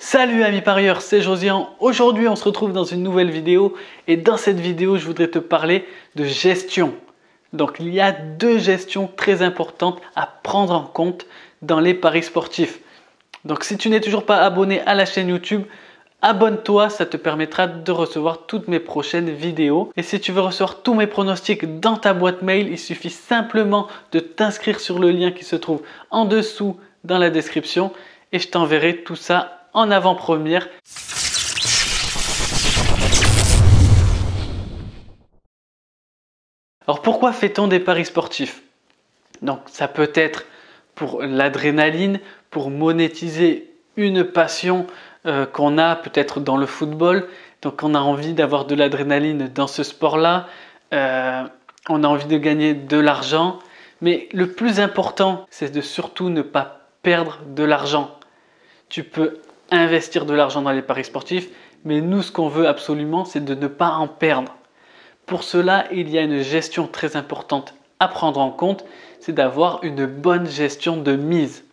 Salut amis parieurs, c'est Josian. Aujourd'hui on se retrouve dans une nouvelle vidéo et dans cette vidéo je voudrais te parler de gestion. Donc il y a deux gestions très importantes à prendre en compte dans les paris sportifs. Donc si tu n'es toujours pas abonné à la chaîne YouTube, abonne-toi, ça te permettra de recevoir toutes mes prochaines vidéos. Et si tu veux recevoir tous mes pronostics dans ta boîte mail, il suffit simplement de t'inscrire sur le lien qui se trouve en dessous dans la description et je t'enverrai tout ça en avant-première. Alors pourquoi fait-on des paris sportifs? Donc ça peut être pour l'adrénaline, pour monétiser une passion qu'on a peut-être dans le football. Donc on a envie d'avoir de l'adrénaline dans ce sport-là. On a envie de gagner de l'argent. Mais le plus important, c'est de surtout ne pas perdre de l'argent. Tu peux investir de l'argent dans les paris sportifs, mais nous, ce qu'on veut absolument, c'est de ne pas en perdre. Pour cela, il y a une gestion très importante à prendre en compte, c'est d'avoir une bonne gestion de mise.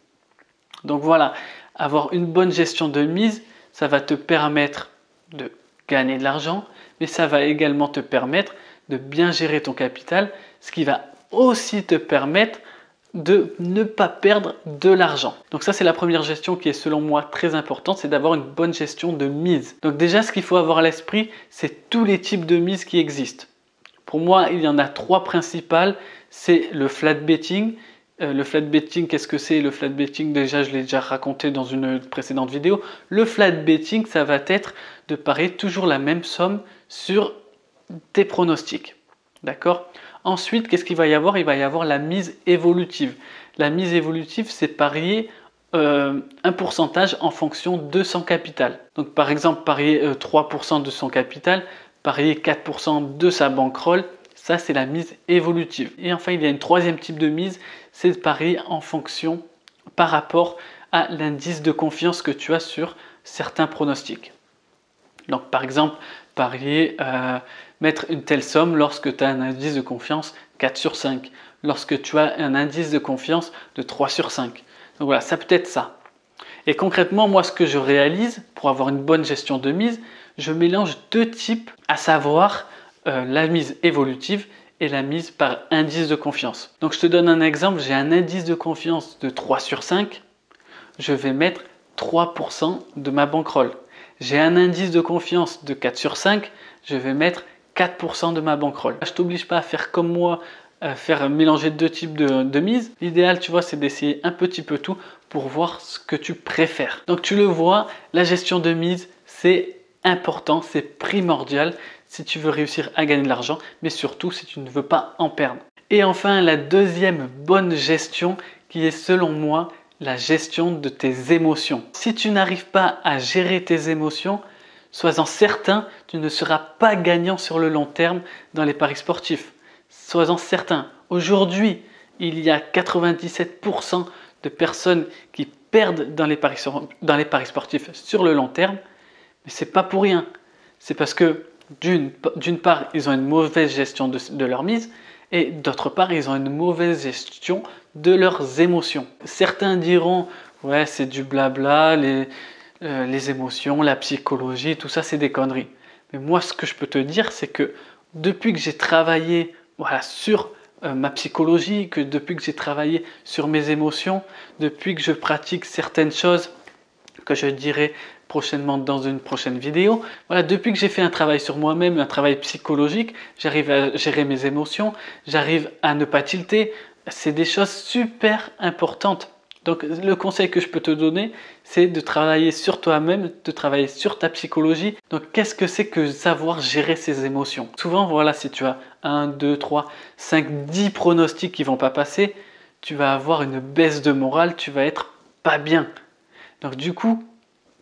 Donc voilà, avoir une bonne gestion de mise, ça va te permettre de gagner de l'argent, mais ça va également te permettre de bien gérer ton capital, ce qui va aussi te permettre de ne pas perdre de l'argent. Donc ça, c'est la première gestion qui est selon moi très importante, c'est d'avoir une bonne gestion de mise. Donc déjà, ce qu'il faut avoir à l'esprit, c'est tous les types de mises qui existent. Pour moi, il y en a trois principales. C'est le flat betting. Le flat betting, qu'est-ce que c'est? Le flat betting, déjà, je l'ai déjà raconté dans une précédente vidéo. Le flat betting, ça va être de parier toujours la même somme sur tes pronostics. D'accord? Ensuite, qu'est-ce qu'il va y avoir? Il va y avoir la mise évolutive. La mise évolutive, c'est parier un pourcentage en fonction de son capital. Donc par exemple, parier 3% de son capital, parier 4% de sa bankroll, ça c'est la mise évolutive. Et enfin, il y a une troisième type de mise, c'est de parier en fonction par rapport à l'indice de confiance que tu as sur certains pronostics. Donc par exemple, parier, mettre une telle somme lorsque tu as un indice de confiance 4 sur 5, lorsque tu as un indice de confiance de 3 sur 5. Donc voilà, ça peut être ça. Et concrètement, moi ce que je réalise pour avoir une bonne gestion de mise, je mélange deux types, à savoir la mise évolutive et la mise par indice de confiance. Donc je te donne un exemple, j'ai un indice de confiance de 3 sur 5, je vais mettre 3% de ma bankroll. J'ai un indice de confiance de 4 sur 5, je vais mettre 4% de ma bankroll. Je ne t'oblige pas à faire comme moi, à faire mélanger deux types de mise. L'idéal, tu vois, c'est d'essayer un petit peu tout pour voir ce que tu préfères. Donc tu le vois, la gestion de mise, c'est important, c'est primordial si tu veux réussir à gagner de l'argent, mais surtout si tu ne veux pas en perdre. Et enfin, la deuxième bonne gestion qui est selon moi la gestion de tes émotions. Si tu n'arrives pas à gérer tes émotions, sois-en certain, tu ne seras pas gagnant sur le long terme dans les paris sportifs. Sois-en certain. Aujourd'hui, il y a 97% de personnes qui perdent dans les paris sportifs sur le long terme, mais ce n'est pas pour rien. C'est parce que d'une part, ils ont une mauvaise gestion de leur mise et d'autre part, ils ont une mauvaise gestion de leurs émotions. Certains diront, ouais, c'est du blabla, les émotions, la psychologie, tout ça, c'est des conneries. Mais moi, ce que je peux te dire, c'est que depuis que j'ai travaillé sur ma psychologie, depuis que j'ai travaillé sur mes émotions, depuis que je pratique certaines choses que je dirai prochainement dans une prochaine vidéo. Voilà, depuis que j'ai fait un travail sur moi-même, un travail psychologique, j'arrive à gérer mes émotions, j'arrive à ne pas tilter. C'est des choses super importantes. Donc le conseil que je peux te donner, c'est de travailler sur toi-même, de travailler sur ta psychologie. Donc qu'est-ce que c'est que savoir gérer ses émotions? Souvent, voilà, si tu as 1, 2, 3, 5, 10 pronostics qui ne vont pas passer, tu vas avoir une baisse de morale, tu vas être pas bien. Donc du coup,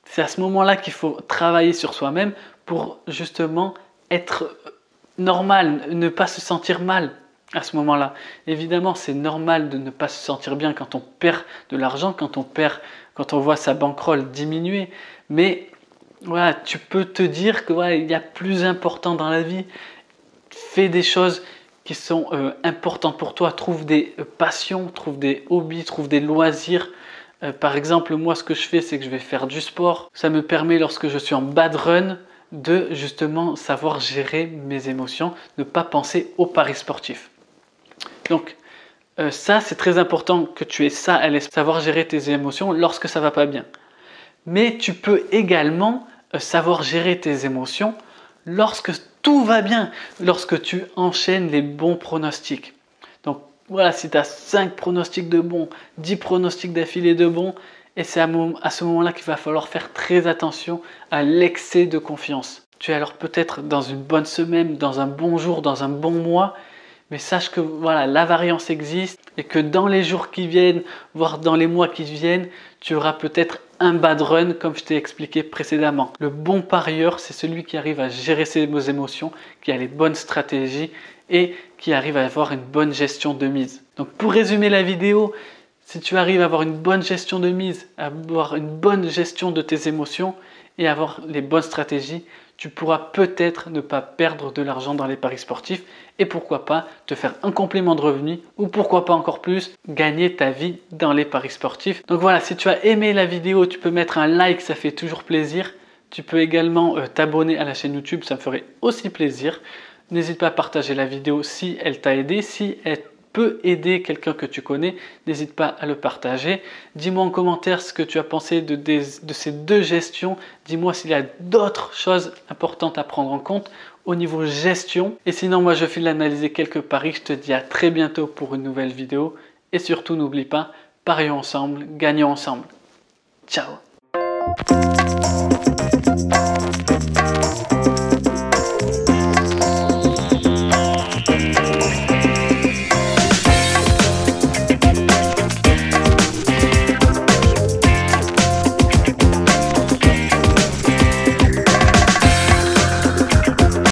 c'est à ce moment-là qu'il faut travailler sur soi-même pour justement être normal, ne pas se sentir mal à ce moment-là. Évidemment, c'est normal de ne pas se sentir bien quand on perd de l'argent, quand on voit sa bankroll diminuer. Mais voilà, tu peux te dire que il y a plus important dans la vie. Fais des choses qui sont importantes pour toi. Trouve des passions, trouve des hobbies, trouve des loisirs. Par exemple, moi ce que je fais, c'est que je vais faire du sport. Ça me permet lorsque je suis en bad run de justement savoir gérer mes émotions, ne pas penser au paris sportif. Donc ça, c'est très important que tu aies ça à l'esprit, savoir gérer tes émotions lorsque ça va pas bien. Mais tu peux également savoir gérer tes émotions lorsque tout va bien, lorsque tu enchaînes les bons pronostics. Donc voilà, si tu as 5 pronostics de bons, 10 pronostics d'affilée de bons, et c'est à ce moment-là qu'il va falloir faire très attention à l'excès de confiance. Tu es alors peut-être dans une bonne semaine, dans un bon jour, dans un bon mois, mais sache que voilà, la variance existe et que dans les jours qui viennent, voire dans les mois qui viennent, tu auras peut-être un bad run comme je t'ai expliqué précédemment. Le bon parieur, c'est celui qui arrive à gérer ses émotions, qui a les bonnes stratégies et qui arrive à avoir une bonne gestion de mise. Donc pour résumer la vidéo, si tu arrives à avoir une bonne gestion de mise, à avoir une bonne gestion de tes émotions et avoir les bonnes stratégies, tu pourras peut-être ne pas perdre de l'argent dans les paris sportifs et pourquoi pas te faire un complément de revenu ou pourquoi pas encore plus gagner ta vie dans les paris sportifs. Donc voilà, si tu as aimé la vidéo, tu peux mettre un like, ça fait toujours plaisir. Tu peux également t'abonner à la chaîne YouTube, ça me ferait aussi plaisir. N'hésite pas à partager la vidéo si elle t'a aidé, si elle peut aider quelqu'un que tu connais, n'hésite pas à le partager. Dis-moi en commentaire ce que tu as pensé de ces deux gestions. Dis-moi s'il y a d'autres choses importantes à prendre en compte au niveau gestion. Et sinon, moi je file analyser quelques paris. Je te dis à très bientôt pour une nouvelle vidéo. Et surtout, n'oublie pas, parions ensemble, gagnons ensemble. Ciao!